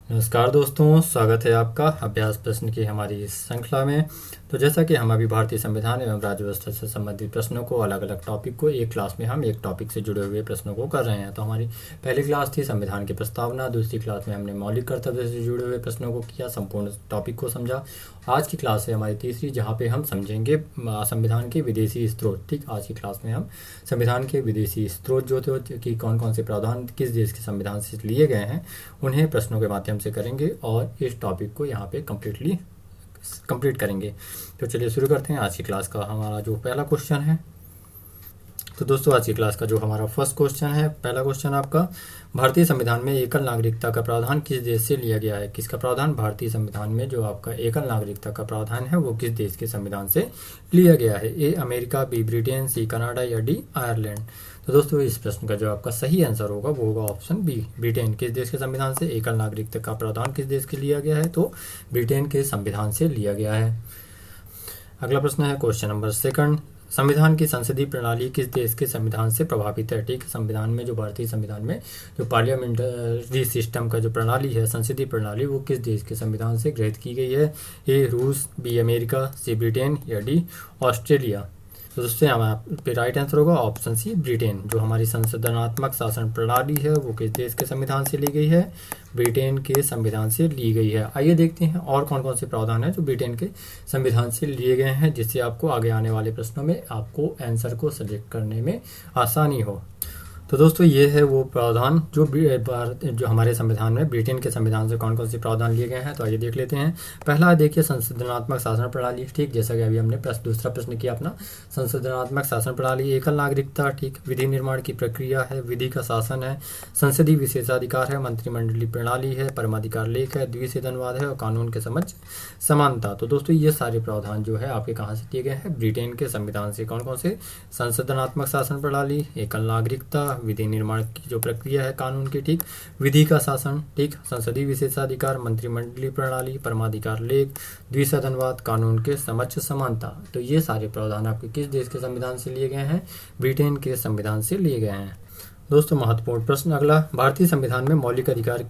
नमस्कार दोस्तों, स्वागत है आपका अभ्यास प्रश्न की हमारी इस श्रृंखला में। तो जैसा कि हम अभी भारतीय संविधान एवं राज्य व्यवस्था से संबंधित प्रश्नों को अलग अलग टॉपिक को एक क्लास में हम एक टॉपिक से जुड़े हुए प्रश्नों को कर रहे हैं। तो हमारी पहली क्लास थी संविधान की प्रस्तावना, दूसरी क्लास में हमने मौलिक कर्तव्य से जुड़े हुए प्रश्नों को किया, संपूर्ण टॉपिक को समझा। आज की क्लास है हमारी तीसरी, जहाँ पे हम समझेंगे संविधान के विदेशी स्रोत। ठीक, आज की क्लास में हम संविधान के विदेशी स्रोत जो थे कि कौन कौन से प्रावधान किस देश के संविधान से लिए गए हैं, उन्हें प्रश्नों के माध्यम से करेंगे और इस टॉपिक को यहाँ पे कंप्लीट करेंगे। तो चलिए शुरू करते हैं आज की क्लास का हमारा जो पहला क्वेश्चन है। तो दोस्तों, आज की क्लास का जो हमारा फर्स्ट क्वेश्चन है, पहला क्वेश्चन आपका, भारतीय संविधान में एकल नागरिकता का प्रावधान किस देश से लिया गया है? किसका प्रावधान? भारतीय संविधान में जो आपका एकल नागरिकता का प्रावधान है वो किस देश के संविधान से लिया गया है? A America, B Britain, C Canada या डी आयरलैंड। तो दोस्तों, इस प्रश्न का जो आपका सही आंसर होगा वो होगा ऑप्शन बी, ब्रिटेन। किस देश के संविधान से एकल नागरिकता का प्रावधान किस देश के लिया गया है? तो ब्रिटेन के संविधान से लिया गया है। अगला प्रश्न है क्वेश्चन नंबर सेकंड, संविधान की संसदीय प्रणाली किस देश के संविधान से प्रभावित है? ठीक, संविधान में जो भारतीय संविधान में जो पार्लियामेंट्री सिस्टम का जो प्रणाली है, संसदीय प्रणाली, वो किस देश के संविधान से गृहीत की गई है? ए रूस, बी अमेरिका, सी ब्रिटेन या डी ऑस्ट्रेलिया। तो दोस्तों, यहाँ पे राइट आंसर होगा ऑप्शन सी, ब्रिटेन। जो हमारी संसदनात्मक शासन प्रणाली है वो किस देश के संविधान से ली गई है? ब्रिटेन के संविधान से ली गई है। आइए देखते हैं और कौन कौन से प्रावधान है जो ब्रिटेन के संविधान से लिए गए हैं, जिससे आपको आगे आने वाले प्रश्नों में आपको आंसर को सेलेक्ट करने में आसानी हो। तो दोस्तों, ये है वो प्रावधान जो हमारे संविधान में ब्रिटेन के संविधान से कौन कौन से प्रावधान लिए गए हैं। तो आइए देख लेते हैं। पहला देखिए संसदनात्मक शासन प्रणाली। ठीक, जैसा कि अभी हमने दूसरा प्रश्न किया अपना, संसदनात्मक शासन प्रणाली, एकल नागरिकता, ठीक, विधि निर्माण की प्रक्रिया है, विधि का शासन है, संसदीय विशेषाधिकार है, मंत्रिमंडलीय प्रणाली है, परमाधिकार लेख है, द्विसदनवाद है और कानून के समझ समानता। तो दोस्तों, ये सारे प्रावधान जो है आपके कहाँ से दिए गए हैं? ब्रिटेन के संविधान से। कौन कौन से? संसदनात्मक शासन प्रणाली, एकल नागरिकता, विधि निर्माण की जो प्रक्रिया है कानून की, ठीक, विधि का शासन, ठीक, संसदीय विशेषाधिकार, मंत्रिमंडलीय प्रणाली, परमाधिकार लेख, द्विसदनवाद, कानून के समझ समानता। तो ये सारे प्रावधान आपके किस देश के संविधान से लिए गए हैं? ब्रिटेन के संविधान से लिए गए हैं। दोस्तों, महत्वपूर्ण प्रश्न अगला, भारतीय संविधान में मौलिक अधिकार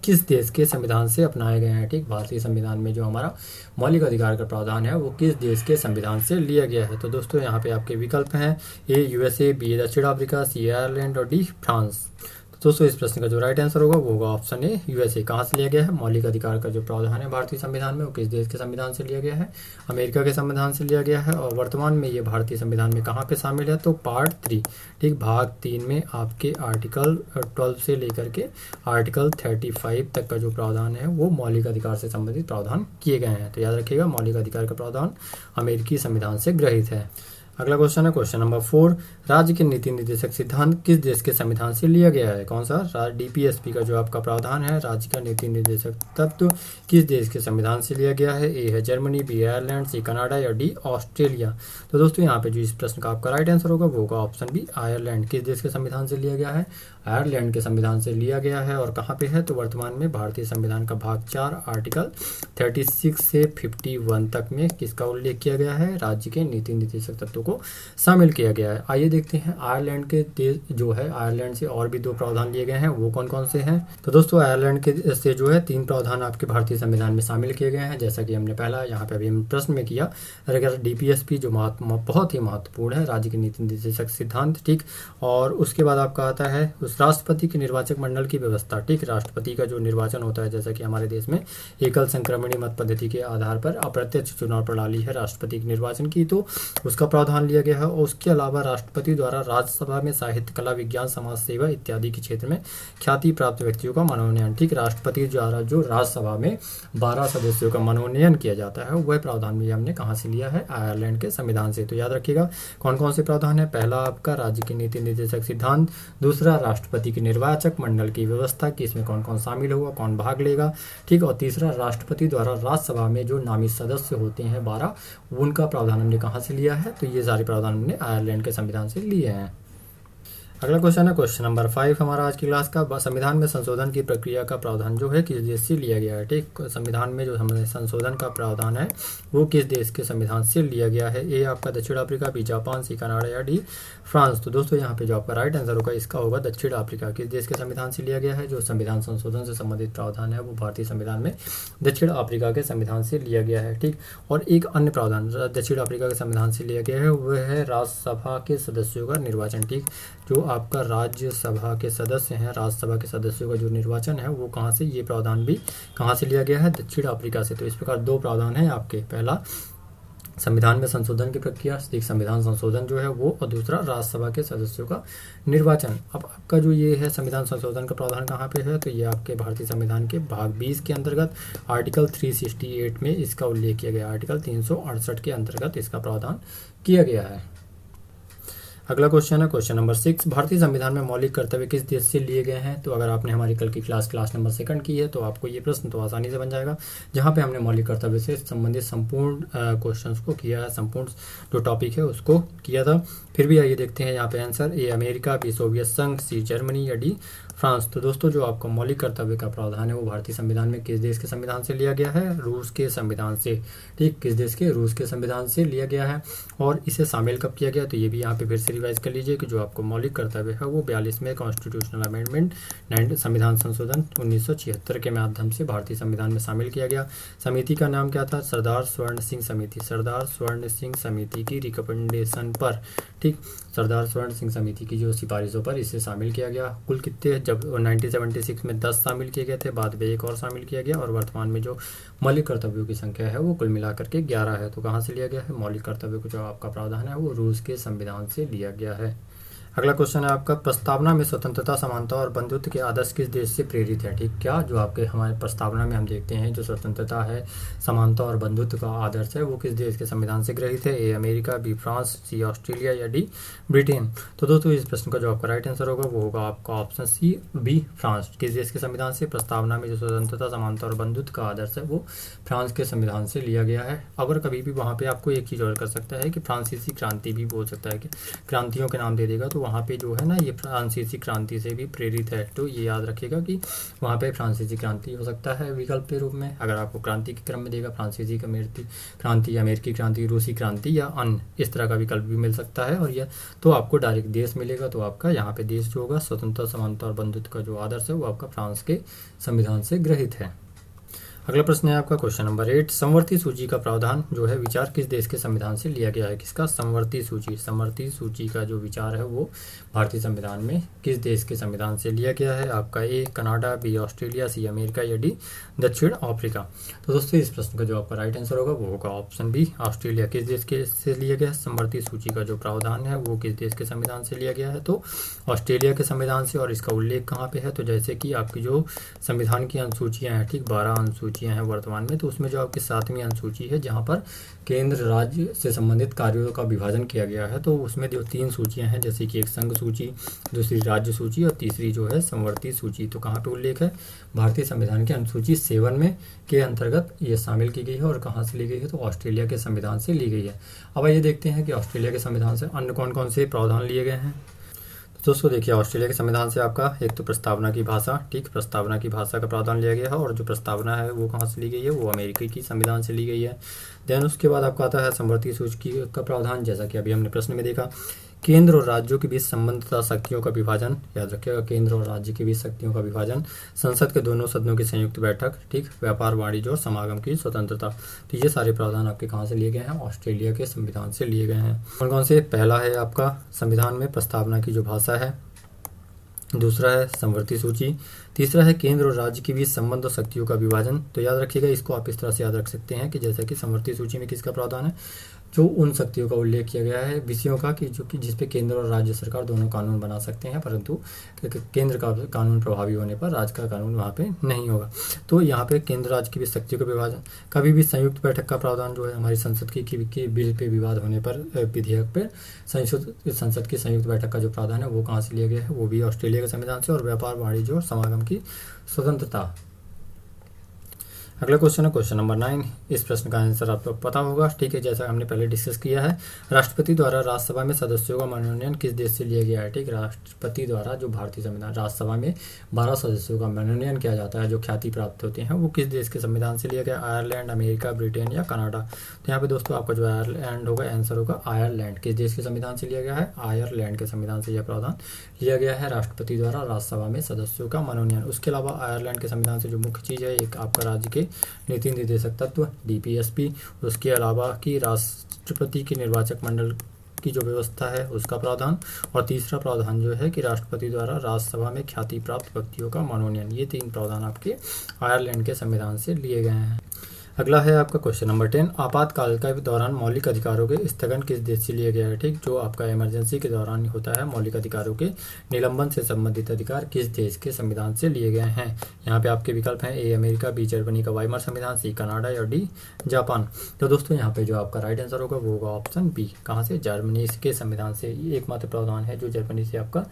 किस देश के संविधान से अपनाए गए हैं? ठीक, भारतीय संविधान में जो हमारा मौलिक अधिकार का प्रावधान है वो किस देश के संविधान से लिया गया है? तो दोस्तों, यहाँ पे आपके विकल्प हैं, ए यूएसए, बी दक्षिण अफ्रीका, सी आयरलैंड और डी फ्रांस। तो दोस्तों, इस प्रश्न का जो राइट आंसर होगा वो होगा ऑप्शन ए, यूएसए। कहाँ से लिया गया है? मौलिक अधिकार का जो प्रावधान है भारतीय संविधान में वो किस देश के संविधान से लिया गया है? अमेरिका के संविधान से लिया गया है। और वर्तमान में ये भारतीय संविधान में कहाँ पे शामिल है? तो पार्ट 3, ठीक, भाग 3 में आपके आर्टिकल 12 से लेकर के आर्टिकल 35 तक का जो प्रावधान है वो मौलिक अधिकार से संबंधित प्रावधान किए गए हैं। तो याद रखिएगा, मौलिक अधिकार का प्रावधान अमेरिकी संविधान से गृहीत है। अगला क्वेश्चन है क्वेश्चन नंबर 4, राज्य के नीति निर्देशक सिद्धांत किस देश के संविधान से लिया गया है? कौन सा? डीपीएसपी का जो आपका प्रावधान है, राज्य का नीति निर्देशक तत्व, किस देश के संविधान से लिया गया है? ए है Germany, B Ireland, C Canada या डी ऑस्ट्रेलिया। तो दोस्तों, यहाँ पे जो इस प्रश्न का आपका राइट आंसर होगा वो होगा ऑप्शन बी, आयरलैंड। किस देश के संविधान से लिया गया है? आयरलैंड के संविधान से लिया गया है। और कहाँ पे है? तो वर्तमान में भारतीय संविधान का भाग 4 आर्टिकल 36 से 51 तक में किसका उल्लेख किया गया है? राज्य के नीति निर्देशक तत्वों को शामिल किया गया है। आइए देखते हैं आयरलैंड के देश जो है, आयरलैंड से और भी 2 प्रावधान लिए गए हैं, वो कौन कौन से हैं? तो दोस्तों, आयरलैंड के से जो है 3 प्रावधान आपके भारतीय संविधान में शामिल किए गए हैं, जैसा कि हमने पहला यहाँ पे अभी हम प्रश्न में किया। अगर डीपीएसपी जो बहुत ही महत्वपूर्ण है, राज्य के नीति निर्देशक सिद्धांत, ठीक, और उसके बाद आपका आता है उस राष्ट्रपति के निर्वाचक मंडल की व्यवस्था। ठीक, राष्ट्रपति का जो निर्वाचन होता है, जैसा कि हमारे देश में एकल संक्रमणी मत पद्धति के आधार पर अप्रत्यक्ष चुनाव प्रणाली है राष्ट्रपति के निर्वाचन की, तो उसका प्रावधान लिया गया है। और उसके अलावा राष्ट्रपति द्वारा राज्यसभा में साहित्य, कला, विज्ञान, समाज सेवा इत्यादि के क्षेत्र में ख्याति प्राप्त व्यक्तियों का मनोनयन। ठीक, राष्ट्रपति द्वारा जो राज्यसभा में 12 सदस्यों का मनोनयन किया जाता है वह प्रावधान भी हमने कहाँ से लिया है? आयरलैंड के संविधान से। तो याद रखिएगा कौन कौन से प्रावधान है। पहला आपका राज्य के नीति निर्देशक सिद्धांत, दूसरा राष्ट्रपति के निर्वाचक मंडल की व्यवस्था कि इसमें कौन कौन शामिल होगा, कौन भाग लेगा, ठीक, और तीसरा राष्ट्रपति द्वारा राज्यसभा में जो नामित सदस्य होते हैं 12, उनका प्रावधान हमने कहाँ से लिया है? तो ये सारे प्रावधान हमने आयरलैंड के संविधान से लिए हैं। अगला क्वेश्चन है क्वेश्चन नंबर 5 हमारा आज की क्लास का। संविधान में संशोधन की प्रक्रिया का प्रावधान जो है किस देश से लिया गया है। ठीक, संविधान में जो हमारे संशोधन का प्रावधान है वो किस देश के संविधान से लिया गया है। ए आपका दक्षिण Africa, B Japan, C Canada या डी फ्रांस। तो दोस्तों यहाँ पे जो आपका राइट आंसर होगा इसका होगा दक्षिण अफ्रीका। किस देश के संविधान से लिया गया है। जो संविधान संशोधन से संबंधित प्रावधान है वो भारतीय संविधान में दक्षिण अफ्रीका के संविधान से लिया गया है। ठीक, और एक अन्य प्रावधान दक्षिण अफ्रीका के संविधान से लिया गया है वह है राज्यसभा के सदस्यों का निर्वाचन। ठीक, जो आपका राज्यसभा के सदस्य हैं, राज्यसभा के सदस्यों का जो निर्वाचन है वो कहाँ से, ये प्रावधान भी कहाँ से लिया गया है, दक्षिण अफ्रीका से। तो इस प्रकार दो प्रावधान हैं आपके, पहला संविधान में संशोधन की प्रक्रिया, एक संविधान संशोधन जो है वो, और दूसरा राज्यसभा के सदस्यों का निर्वाचन। अब आपका जो ये है संविधान संशोधन का प्रावधान कहाँ पे है, तो ये आपके भारतीय संविधान के भाग 20 के अंतर्गत आर्टिकल 368 में इसका उल्लेख किया गया। आर्टिकल 368 के अंतर्गत इसका प्रावधान किया गया है। अगला क्वेश्चन है क्वेश्चन नंबर 6। भारतीय संविधान में मौलिक कर्तव्य किस देश से लिए गए हैं। तो अगर आपने हमारी कल की क्लास नंबर 2 की है तो आपको ये प्रश्न तो आसानी से बन जाएगा, जहाँ पे हमने मौलिक कर्तव्य से संबंधित संपूर्ण क्वेश्चंस को किया है, संपूर्ण जो टॉपिक है उसको किया था। फिर भी आइए देखते हैं यहाँ पे answer. A America, B Soviet संघ, सी जर्मनी या डी फ्रांस। तो दोस्तों जो आपका मौलिक कर्तव्य का प्रावधान है वो भारतीय संविधान में किस देश के संविधान से लिया गया है, रूस के संविधान से। ठीक, किस देश के, रूस के संविधान से लिया गया है। और इसे शामिल कब किया गया, तो ये भी यहाँ पे फिर से रिवाइज कर लीजिए कि जो आपको मौलिक कर्तव्य है वो 42वें कॉन्स्टिट्यूशनल अमेंडमेंट संविधान संशोधन 1976 के माध्यम से भारतीय संविधान में शामिल किया गया। समिति का नाम क्या था, सरदार स्वर्ण सिंह समिति। सरदार स्वर्ण सिंह समिति की रिकमेंडेशन पर, ठीक, सरदार स्वर्ण सिंह समिति की जो सिफारिशों पर इसे शामिल किया गया। कुल कितने, जब 1976 में 10 शामिल किए गए थे, बाद में एक और शामिल किया गया, और वर्तमान में जो मौलिक कर्तव्यों की संख्या है वो कुल मिलाकर के 11 है। तो कहाँ से लिया गया है, मौलिक कर्तव्य को जो आपका प्रावधान है वो रूस के संविधान से लिया गया है। अगला क्वेश्चन है आपका, प्रस्तावना में स्वतंत्रता, समानता और बंधुत्व के आदर्श किस देश से प्रेरित है। ठीक, क्या जो आपके हमारे प्रस्तावना में हम देखते हैं जो स्वतंत्रता है, समानता और बंधुत्व का आदर्श है वो किस देश के संविधान से ग्रहित है। A America, B France, C Australia या डी ब्रिटेन। तो दोस्तों इस प्रश्न का जो आपका राइट आंसर होगा वो होगा आपका ऑप्शन सी, बी फ्रांस। किस देश के संविधान से प्रस्तावना में जो स्वतंत्रता, समानता और बंधुत्व का आदर्श है वो फ्रांस के संविधान से लिया गया है। अगर कभी भी वहाँ पे आपको एक चीज़ और कर सकता है कि फ्रांसीसी क्रांति भी बोल सकता है, कि क्रांतियों के नाम दे देगा, तो वहाँ पे जो है ना ये फ्रांसीसी क्रांति से भी प्रेरित है। तो ये याद रखिएगा कि वहाँ पे फ्रांसीसी क्रांति हो सकता है विकल्प के रूप में। अगर आपको क्रांति के क्रम में देगा फ्रांसीसी क्रांति, अमेरिकी क्रांति, रूसी क्रांति या अन्य इस तरह का विकल्प भी मिल सकता है, और यह तो आपको डायरेक्ट देश मिलेगा। तो आपका यहाँ पे देश जो होगा, स्वतंत्रता, समानता और बंधुत्व का जो आदर्श है वो आपका फ्रांस के संविधान से ग्रहित है। अगला प्रश्न है आपका क्वेश्चन नंबर 8। समवर्ती सूची का प्रावधान जो है विचार किस देश के संविधान से लिया गया है। किसका, समवर्ती सूची। समवर्ती सूची का जो विचार है वो भारतीय संविधान में किस देश के संविधान से लिया गया है। आपका A Canada, B Australia, C America या डी दक्षिण अफ्रीका। तो दोस्तों इस प्रश्न का जो आपका राइट आंसर होगा वो होगा ऑप्शन बी, ऑस्ट्रेलिया। किस देश के से लिया गया है, समवर्ती सूची का जो प्रावधान है वो किस देश के संविधान से लिया गया है, तो ऑस्ट्रेलिया के संविधान से। और इसका उल्लेख कहाँ पे है, तो जैसे कि आपकी जो संविधान की अनुसूचियाँ हैं, ठीक, 12 अनुसूचियाँ हैं वर्तमान में, तो उसमें जो आपकी 7वीं अनुसूची है जहाँ पर केंद्र राज्य से संबंधित कार्यों का विभाजन किया गया है, तो उसमें जो 3 सूचियाँ हैं, जैसे कि एक संघ सूची, दूसरी राज्य सूची और तीसरी जो है समवर्ती सूची। तो कहाँ पे उल्लेख है, भारतीय संविधान की अनुसूची 7 में के अंतर्गत ये शामिल की गई है। और कहाँ से ली गई है, तो ऑस्ट्रेलिया के संविधान से ली गई है। अब आइए देखते हैं कि ऑस्ट्रेलिया के संविधान से अन्य कौन कौन से प्रावधान लिए गए हैं। दोस्तों देखिए, ऑस्ट्रेलिया के संविधान से आपका एक तो प्रस्तावना की भाषा, ठीक, प्रस्तावना की भाषा का प्रावधान लिया गया है। और जो प्रस्तावना है वो कहाँ से ली गई है, वो अमेरिकी की संविधान से ली गई है। देन उसके बाद आपका आता है समवर्ती सूची का प्रावधान, जैसा कि अभी हमने प्रश्न में देखा। केंद्र और राज्यों के बीच संबंध तथा शक्तियों का विभाजन, याद रखिएगा, केंद्र और राज्य के बीच शक्तियों का विभाजन, संसद के दोनों सदनों की संयुक्त बैठक, ठीक, व्यापार, वाणिज्य और समागम की स्वतंत्रता। तो ये सारे प्रावधान आपके कहाँ से लिए गए हैं, ऑस्ट्रेलिया के संविधान से लिए गए हैं। कौन कौन से, पहला है आपका संविधान में प्रस्तावना की जो भाषा है, दूसरा है समवर्ती सूची, तीसरा है केंद्र और राज्य के बीच संबंध और शक्तियों का विभाजन। तो याद रखिएगा, इसको आप इस तरह से याद रख सकते हैं कि जैसे कि समवर्ती सूची में किसका प्रावधान है, जो उन शक्तियों का उल्लेख किया गया है, विषयों का, कि जो कि जिसपे केंद्र और राज्य सरकार दोनों कानून बना सकते हैं, परंतु केंद्र का कानून प्रभावी होने पर राज्य का कानून वहाँ पे नहीं होगा। तो यहाँ पे केंद्र राज्य की भी शक्तियों का विभाजन, कभी भी संयुक्त बैठक का प्रावधान जो है हमारी संसद की बिल पे विवाद होने पर, विधेयक पे संसद की संयुक्त बैठक का जो प्रावधान है वो कहाँ से लिया गया है, वो भी ऑस्ट्रेलिया के संविधान से। और व्यापार, वाणिज्य और समागम की स्वतंत्रता। अगला क्वेश्चन है क्वेश्चन नंबर 9। इस प्रश्न का आंसर आपको पता होगा, ठीक है, जैसा हमने पहले डिस्कस किया है। राष्ट्रपति द्वारा राज्यसभा में सदस्यों का मनोनयन किस देश से लिया गया है? ठीक, राष्ट्रपति द्वारा जो भारतीय संविधान राज्यसभा में 12 सदस्यों का मनोनयन किया जाता है, जो ख्याति प्राप्त होते हैं, वो किस देश के संविधान से लिया गया? आयरलैंड, अमेरिका, ब्रिटेन या कनाडा? तो यहाँ पे दोस्तों आपका जो आयरलैंड होगा, आंसर होगा आयरलैंड। किस देश के संविधान से लिया गया है? आयरलैंड के संविधान से यह प्रावधान लिया गया है, राष्ट्रपति द्वारा राज्यसभा में सदस्यों का मनोनयन। उसके अलावा आयरलैंड के संविधान से जो मुख्य चीज़ है, एक आपका राज्य के नीति निर्देशक तत्व DPSP, उसके अलावा कि राष्ट्रपति के निर्वाचक मंडल की जो व्यवस्था है उसका प्रावधान, और तीसरा प्रावधान जो है कि राष्ट्रपति द्वारा राज्यसभा में ख्याति प्राप्त व्यक्तियों का मनोनयन। ये 3 प्रावधान आपके आयरलैंड के संविधान से लिए गए हैं। अगला है आपका क्वेश्चन नंबर 10। आपातकाल के दौरान मौलिक अधिकारों के स्थगन किस देश से लिए गया है? ठीक, जो आपका इमरजेंसी के दौरान होता है, मौलिक अधिकारों के निलंबन से संबंधित अधिकार किस देश के संविधान से लिए गए हैं? यहाँ पे आपके विकल्प हैं A अमेरिका, B जर्मनी का वाइमर संविधान, C कनाडा या D जापान। तो दोस्तों यहाँ पे जो आपका राइट आंसर होगा वो होगा ऑप्शन B। कहाँ से? जर्मनी के संविधान से। एकमात्र प्रावधान है जो जर्मनी से आपका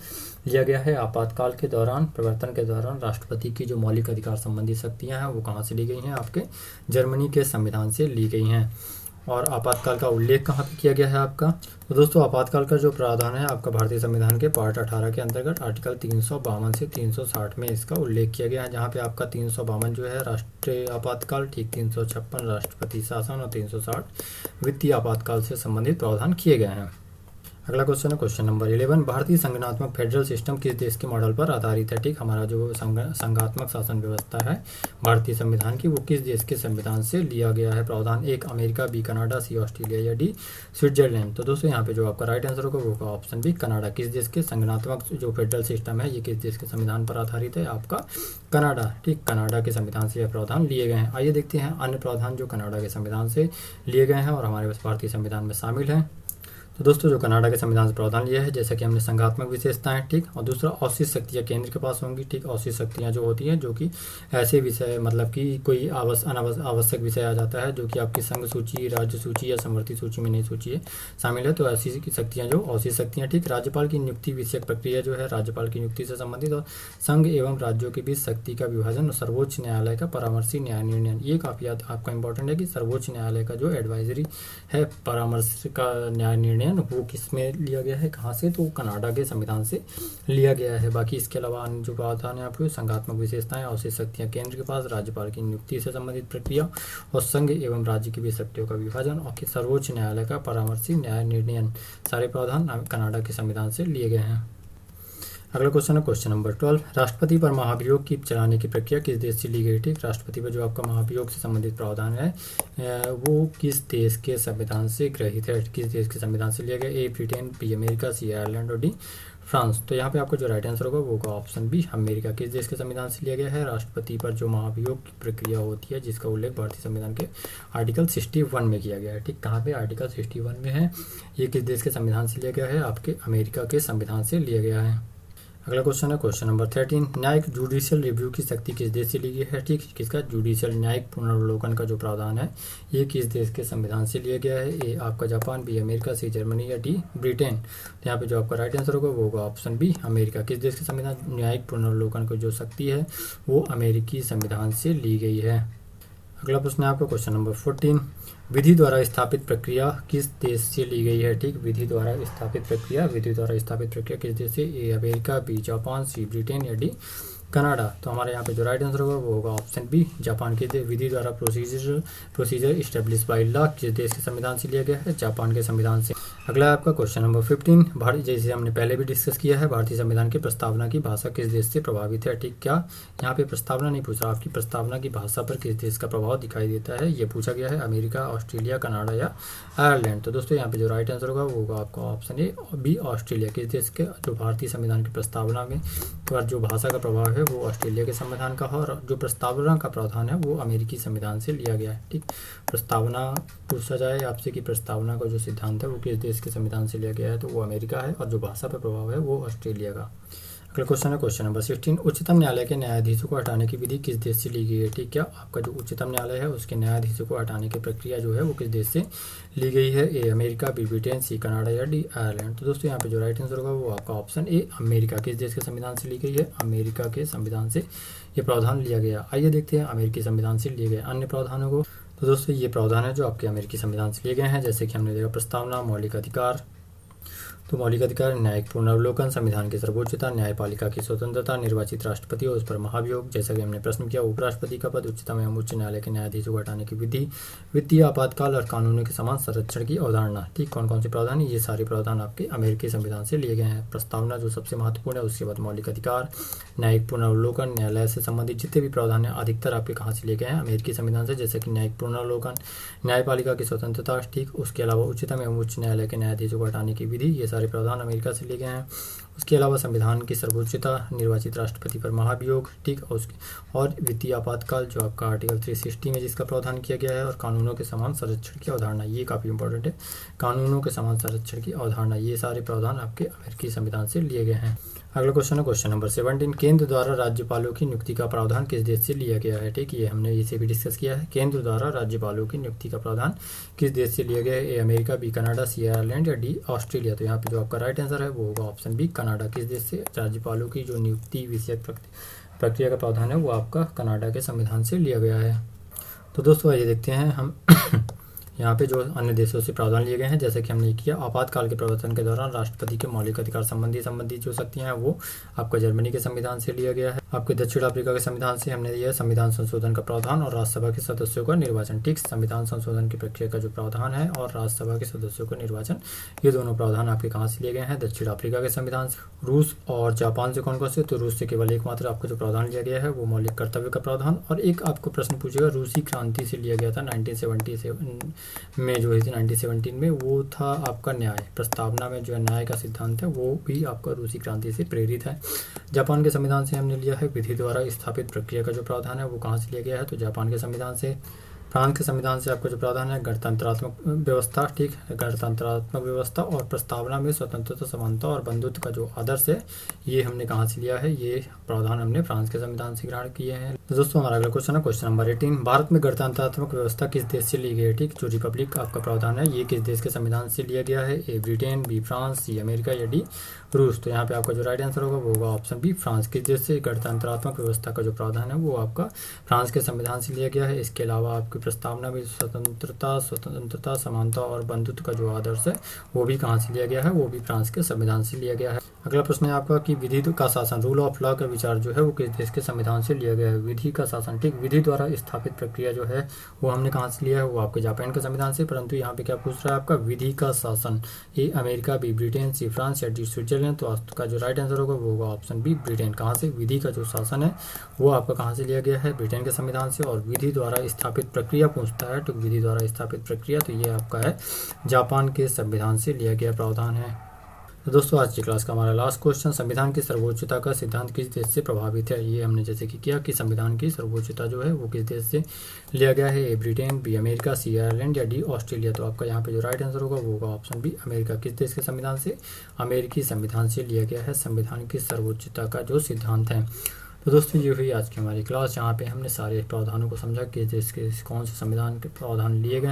लिया गया है। आपातकाल के दौरान, प्रवर्तन के दौरान राष्ट्रपति की जो मौलिक अधिकार संबंधी शक्तियाँ हैं वो कहाँ से ली गई हैं? आपके जर्मनी के संविधान से ली गई हैं। और आपातकाल का उल्लेख कहाँ पे किया गया है आपका? तो दोस्तों आपातकाल का जो प्रावधान है आपका भारतीय संविधान के पार्ट 18 के अंतर्गत आर्टिकल 352 से 360 में इसका उल्लेख किया गया है, जहाँ पे आपका 352 जो है राष्ट्रीय आपातकाल, ठीक 356 राष्ट्रपति शासन और 360 वित्तीय आपातकाल से संबंधित प्रावधान किए गए हैं। अगला क्वेश्चन है क्वेश्चन नंबर 11। भारतीय संगठनात्मक फेडरल सिस्टम किस देश के मॉडल पर आधारित है? ठीक, हमारा जो संघात्मक शासन व्यवस्था है भारतीय संविधान की, वो किस देश के संविधान से लिया गया है? प्रावधान A America, B Canada, C Australia या D स्विट्जरलैंड। तो दोस्तों यहाँ पे जो आपका राइट आंसर होगा वो होगा ऑप्शन B कनाडा। किस देश के संगठनात्मक जो फेडरल सिस्टम है ये किस देश के संविधान पर आधारित है? आपका कनाडा। ठीक, कनाडा के संविधान से यह प्रावधान लिए गए हैं। आइए देखते हैं अन्य प्रावधान जो कनाडा के संविधान से लिए गए हैं और हमारे पास भारतीय संविधान में शामिल हैं। तो दोस्तों जो कनाडा के संविधान से प्रावधान लिया है, जैसा कि हमने संघात्मक विशेषताएं, ठीक, और दूसरा अवशिष्ट शक्तियां केंद्र के पास होंगी। ठीक, अवशिष्ट शक्तियां जो होती हैं जो कि ऐसे विषय, मतलब कि कोई अनावश्यक विषय आ जाता है जो कि आपकी संघ सूची, राज्य सूची या समवर्ती सूची में नहीं सूची है शामिल है, तो ऐसी शक्तियाँ जो अवशिष्ट शक्तियाँ। ठीक, राज्यपाल की नियुक्ति विषयक प्रक्रिया जो है राज्यपाल की नियुक्ति से संबंधित, और संघ एवं राज्यों के बीच शक्ति का विभाजन, सर्वोच्च न्यायालय का परामर्शी न्याय निर्णय। ये काफ़ी आपका इंपॉर्टेंट है कि सर्वोच्च न्यायालय का जो एडवाइजरी है, परामर्श का न्याय निर्णय, वो किसमें लिया गया है, कहाँ से? तो कनाडा के संविधान से लिया गया है। बाकी इसके अलावा अन्य जो प्रावधान है आपको संघात्मक विशेषताएं, अवशिष्ट शक्तियां केंद्र के पास, राज्यपाल की नियुक्ति से संबंधित प्रक्रिया, और संघ एवं राज्य की बीच शक्तियों का विभाजन, और सर्वोच्च न्यायालय का परामर्शी न्याय निर्णय, सारे प्रावधान कनाडा के संविधान से लिए गए हैं। अगला क्वेश्चन है क्वेश्चन नंबर 12। राष्ट्रपति पर महाभियोग की चलाने की प्रक्रिया किस देश से ली गई? ठीक, राष्ट्रपति पर जो आपका महाभियोग से संबंधित प्रावधान है वो किस देश के संविधान से ग्रहित है? किस देश के संविधान से लिया गया? A Britain, B America, C Ireland और D फ्रांस। तो यहाँ पे आपको जो राइट आंसर होगा वो होगा ऑप्शन B अमेरिका। किस देश के संविधान से लिया गया है? राष्ट्रपति पर जो महाभियोग की प्रक्रिया होती है जिसका उल्लेख भारतीय संविधान के आर्टिकल 61 में किया गया है। ठीक, कहाँ पे? आर्टिकल 61 में है। ये किस देश के संविधान से लिया गया है? आपके अमेरिका के संविधान से लिया गया है। अगला क्वेश्चन है क्वेश्चन नंबर 13। न्यायिक जुडिशियल रिव्यू की शक्ति किस देश से ली गई है? ठीक, किसका? जुडिशियल न्यायिक पुनर्वलोकन का जो प्रावधान है ये किस देश के संविधान से लिया गया है? A आपका Japan, B America, C Germany या D ब्रिटेन। तो यहाँ पे जो आपका राइट आंसर होगा वो होगा ऑप्शन B अमेरिका। किस देश के संविधान न्यायिक पुनर्वलोकन की जो शक्ति है वो अमेरिकी संविधान से ली गई है। अगला प्रश्न है आपका क्वेश्चन नंबर 14। विधि द्वारा स्थापित प्रक्रिया किस देश से ली गई है? ठीक, विधि द्वारा स्थापित प्रक्रिया किस देश से? A America, B Japan, C Britain या D कनाडा। तो हमारे यहाँ पे जो राइट आंसर होगा वो होगा ऑप्शन B जापान। की विधि द्वारा प्रोसीजर इस्टेब्लिश बाय लॉ किस देश के संविधान से लिया गया है? जापान के संविधान से। अगला है आपका क्वेश्चन नंबर 15। भारतीय, जैसे हमने पहले भी डिस्कस किया है, भारतीय संविधान की प्रस्तावना की भाषा किस देश से प्रभावित है? ठीक, क्या यहाँ पे प्रस्तावना नहीं पूछ रहा, आपकी प्रस्तावना की भाषा पर किस देश का प्रभाव दिखाई देता है ये पूछा गया है। अमेरिका, ऑस्ट्रेलिया, कनाडा या आयरलैंड। तो दोस्तों यहाँ पे जो राइट आंसर होगा वो होगा आपका ऑप्शन B ऑस्ट्रेलिया। किस देश के जो भारतीय संविधान की प्रस्तावना में पर जो भाषा का प्रभाव है वो ऑस्ट्रेलिया के संविधान का है, और जो प्रस्तावना का प्रावधान है वो अमेरिकी संविधान से लिया गया है। ठीक, प्रस्तावना पूछा जाए आपसे कि प्रस्तावना का जो सिद्धांत है वो किस देश के संविधान से लिया गया है, तो वो अमेरिका है, और जो भाषा पर प्रभाव है वो ऑस्ट्रेलिया का। अगला क्वेश्चन है क्वेश्चन नंबर 16, उच्चतम न्यायालय के न्यायाधीशों को हटाने की विधि किस देश से ली गई है? ठीक, क्या आपका जो उच्चतम न्यायालय है उसके न्यायाधीशों को हटाने की प्रक्रिया जो है वो किस देश से ली गई है? A America, B Britain, C Canada या डी आयरलैंड। तो दोस्तों यहाँ पे जो राइट आंसर होगा वो आपका ऑप्शन ए अमेरिका किस देश के संविधान से ली गई है? अमेरिका के संविधान से ये प्रावधान लिया गया। आइए देखते हैं अमेरिकी संविधान से लिए गए अन्य प्रावधानों को। तो दोस्तों ये प्रावधान है जो आपके अमेरिकी संविधान से लिए गए हैं, जैसे कि हमने देखा प्रस्तावना, मौलिक अधिकार। तो मौलिक अधिकार, न्यायिक पुनर्वलोकन, संविधान की सर्वोच्चता, न्यायपालिका की स्वतंत्रता, निर्वाचित राष्ट्रपति और उस पर महाभियोग, जैसा कि हमने प्रश्न किया उपराष्ट्रपति का पद, उच्चतम एवं उच्च न्यायालय के न्यायाधीशों को हटाने की विधि, वित्तीय आपातकाल और कानूनों के समान संरक्षण की अवधारणा। ठीक, कौन कौन से प्रावधान? ये सारे प्रावधान आपके अमेरिकी संविधान से लिए गए हैं। प्रस्तावना जो सबसे महत्वपूर्ण है, उसके बाद मौलिक अधिकार, न्यायिक पुनर्वलोकन, न्यायालय से संबंधित जितने भी प्रावधान है अधिकतर आपके कहाँ से लिए गए हैं? अमेरिकी संविधान से, जैसे कि न्यायिक पुनर्वलोकन, न्यायपालिका की स्वतंत्रता। ठीक, उसके अलावा उच्चतम एवं उच्च न्यायालय के न्यायाधीशों को हटाने की विधि, ये सारे प्रावधान अमेरिका से लिए गए हैं। उसके अलावा संविधान की सर्वोच्चता, निर्वाचित राष्ट्रपति पर महाभियोग। ठीक, और वित्तीय आपातकाल जो आपका आर्टिकल 360 में जिसका प्रावधान किया गया है, और कानूनों के समान संरक्षण की अवधारणा, ये काफ़ी इंपॉर्टेंट है। कानूनों के समान संरक्षण की अवधारणा, ये सारे प्रावधान आपके अमेरिकी संविधान से लिए गए हैं। अगला क्वेश्चन है क्वेश्चन नंबर 17, केंद्र द्वारा राज्यपालों की नियुक्ति का प्रावधान किस देश से लिया गया है? ठीक, ये हमने इसे भी डिस्कस किया है। केंद्र द्वारा राज्यपालों की नियुक्ति का प्रावधान किस देश से लिया गया है? A America, B Canada, C Ireland या डी ऑस्ट्रेलिया। तो यहाँ पे जो आपका राइट आंसर है वो होगा ऑप्शन बी कनाडा। किस देश से राज्यपालों की जो नियुक्ति विषयक प्रक्रिया का प्रावधान है वो आपका कनाडा के संविधान से लिया गया है। तो दोस्तों आइए देखते हैं हम यहाँ पे जो अन्य देशों से प्रावधान लिए गए हैं, जैसे कि हमने किया आपातकाल के प्रवर्तन के दौरान राष्ट्रपति के मौलिक अधिकार संबंधी जो शक्तियां हैं वो आपका जर्मनी के संविधान से लिया गया है। आपके दक्षिण अफ्रीका के संविधान से हमने लिया संविधान संशोधन का प्रावधान और राज्यसभा के सदस्यों का निर्वाचन। ठीक, संविधान संशोधन की प्रक्रिया का जो प्रावधान है और राज्यसभा के सदस्यों का निर्वाचन, ये दोनों प्रावधान आपके कहाँ से लिए गए हैं? दक्षिण अफ्रीका के संविधान से। रूस और जापान से कौन कौन से? तो रूस से केवल एकमात्र आपका जो प्रावधान लिया गया है वो मौलिक कर्तव्य का प्रावधान, और एक आपको प्रश्न पूछेगा रूसी क्रांति से लिया गया था 1977 में, जो 1917 में, वो था आपका न्याय। प्रस्तावना में जो न्याय का सिद्धांत है वो भी आपका रूसी क्रांति से प्रेरित है। जापान के संविधान से हमने लिया है विधि द्वारा स्थापित प्रक्रिया का जो प्रावधान है वो कहाँ से लिया गया है? तो जापान के संविधान से। फ्रांस के संविधान से आपका जो प्रावधान है गणतंत्रात्मक व्यवस्था। ठीक है, गणतंत्रात्मक व्यवस्था और प्रस्तावना में स्वतंत्रता, समानता और बंधुत्व का जो आदर्श है ये हमने कहाँ से लिया है? ये प्रावधान हमने फ्रांस के संविधान से ग्रहण किए हैं। तो दोस्तों हमारा अगला क्वेश्चन है क्वेश्चन नंबर 18, भारत में गणतंत्रात्मक व्यवस्था किस देश से ली गई है? ठीक, जो रिपब्लिक आपका प्रावधान है ये किस देश के संविधान से लिया गया है? A Britain, B France, C America या डी रूस। तो यहाँ पे आपका जो राइट आंसर होगा वो होगा ऑप्शन बी फ्रांस। किस देश से? गणतंत्रात्मक व्यवस्था का जो प्रावधान है वो आपका फ्रांस के संविधान से लिया गया है। इसके अलावा आपकी प्रस्तावना में स्वतंत्रता, समानता और बंधुत्व का जो आदर्श है वो भी कहाँ से लिया गया है? वो भी फ्रांस के संविधान से लिया गया है। अगला प्रश्न है आपका कि विधि का शासन, रूल ऑफ लॉ का विचार जो है वो किस देश के संविधान से लिया गया है? विधि का शासन। ठीक, विधि द्वारा स्थापित प्रक्रिया जो है वो हमने कहाँ से लिया है? वो आपके जापान के संविधान से। परंतु यहाँ पे क्या पूछ रहा है आपका? विधि का शासन, A America, B Britain, C France या डी स्विट्जरलैंड। तो आपका जो राइट आंसर होगा वो होगा ऑप्शन बी ब्रिटेन। कहाँ से? विधि का जो शासन है वो आपका कहाँ से लिया गया है? ब्रिटेन के संविधान से। और विधि द्वारा स्थापित प्रक्रिया पूछता है तो विधि द्वारा स्थापित प्रक्रिया तो ये आपका है जापान के संविधान से लिया गया प्रावधान है। तो दोस्तों आज की क्लास का हमारा लास्ट क्वेश्चन, संविधान की सर्वोच्चता का सिद्धांत किस देश से प्रभावित है? ये हमने जैसे कि किया कि संविधान की सर्वोच्चता जो है वो किस देश से लिया गया है? A Britain, B America, C Ireland या डी ऑस्ट्रेलिया। तो आपका यहाँ पे जो राइट आंसर होगा वो होगा ऑप्शन बी अमेरिका। किस देश के संविधान से? अमेरिकी संविधान से लिया गया है संविधान की सर्वोच्चता का जो सिद्धांत है। तो दोस्तों ये हुई आज की हमारी क्लास, जहाँ पे हमने सारे प्रावधानों को समझा कि देश के कौन से संविधान के प्रावधान लिए गए